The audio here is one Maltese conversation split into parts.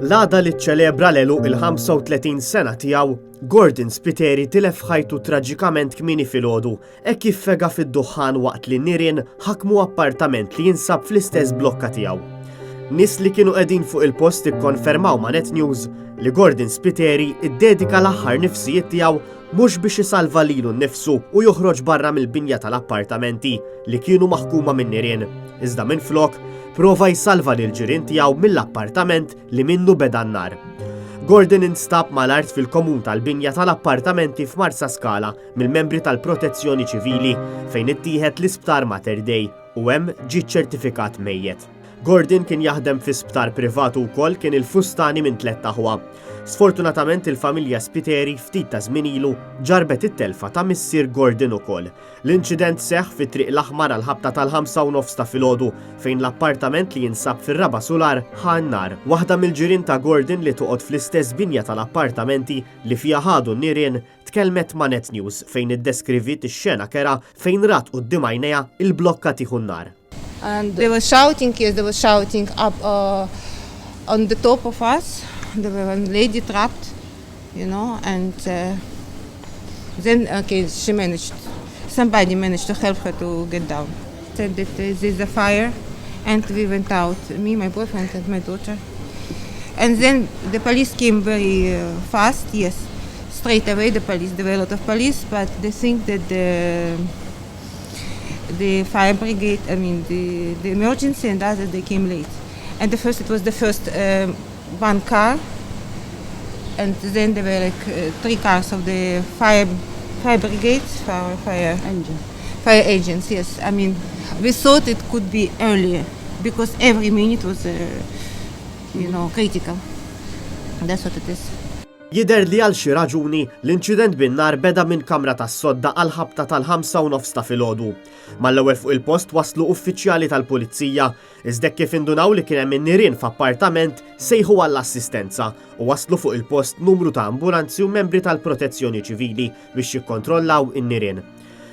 L-għada li ċċelebra l-għeluq il-35 sena tiegħu, Gordon Spiteri tilef ħajtu traġikament kmieni filgħodu hekk kif fega fid-duħħan waqt li nirien ħakmu appartament li jinsab fl-istess blokka tiegħu. Nies li kienu qegħdin fuq il-post ikkonfermaw ma' Net News li Gordon Spiteri iddedika l-aħħar nifsijiet tiegħu mhux biex isalva lilu nnifsu u joħroġ barra mill-binja tal-appartamenti li kienu maħkuma minn nirien, iżda minflok prova jsalva lil ġirien tiegħu mill-appartament li minnu beda n-nar. Gordon instab mal-art fil-komun tal-binja tal-appartamenti f'Marsa Skala mill-membri tal-Protezzjoni Ċivili fejn ittieħed l-isptar Mater Dei u hemm ġie ċertifikat mejjed. Gordon kien jaħdem fi sptar privatu wkoll kien il-fustani minn 3 taħwa. Sfortunatament il-familja Spiteri ftit ta' żmien ilu ġarbet it-telfa ta' missier Gordon ukoll. L-inċident seħħ fit-triq l-aħmar għal ħabta tal-5:30 ta' filgħodu fejn l-appartament li jinsab fir-raba solar ħa n-nar. Waħda mill-ġirien ta' Gordon li toqgħod fl-istess binja tal-appartamenti li fiha ħadu n-nirien tkellmet ma' Net News fejn iddeskrivit ix-xena kera fejn rat quddiem għajnejha il-blokka tieħu n-nar. And they were shouting, yes, they were shouting up on the top of us. There was a lady trapped, and then, somebody managed to help her to get down. Said that there's a fire, and we went out, me, my boyfriend, and my daughter. And then the police came very fast, yes, straight away the police. There were a lot of police, but they think that the fire brigade, the emergency and others, they came late. And it was the first one car, and then there were like 3 cars of the fire brigade, fire agents, yes. We thought it could be earlier, because every minute was, critical. That's what it is. Jidher li għal xi raġuni l-inċident bin-nar beda minn kamra tas-sodda għal ħabta tal-5:30 ta' filgħodu. Mal-ewwel fuq il-post waslu uffiċjali tal-pulizija, iżda kif indunaw li kien hemm in-nirien f'appartament sejħu għall-assistenza u waslu fuq il-post numru ta' ambulanzi u membri tal-Protezzjoni Ċivili biex jikkontrollaw in-nirien.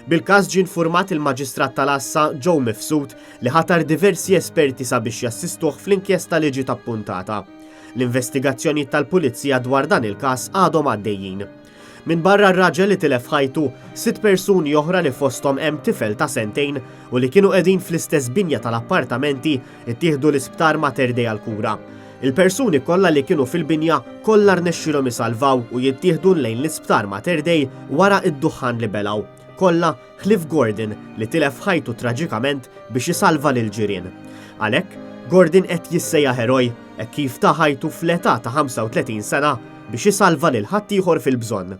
Bil-każ ġie infurmat il-Maġistrat tal-Assa Joe Mifsud li ħatar diversi esperti sabiex jassistuh fl-inkjesta li ġiet appuntata. L-investigazzjoni tal-pulizija dwar dan il-każ għadhom għaddejjin. Minn barra r-raġel li tilef ħajtu, 6 persuni oħra li fosthom hemm tifel ta' 2 snin u li kienu qegħdin fl-istess binja tal-appartamenti ittieħdu l-isptar Mater Dei għall-kura. Il-persuni kollha li kienu fil-binja kollha rnexxilhom isalvaw u jittieħdu lejn l-isptar Mater Dei wara d-duħħan li belaw. Kollha ħlief Gordon li tilef ħajtu traġikament biex isalva lil ġirien. Għalhekk Gordon qed jissejja eroj hekk kif ta' ħajtu fl-età ta' 35 sena biex isalva lil ħaddieħor fil-bżonn.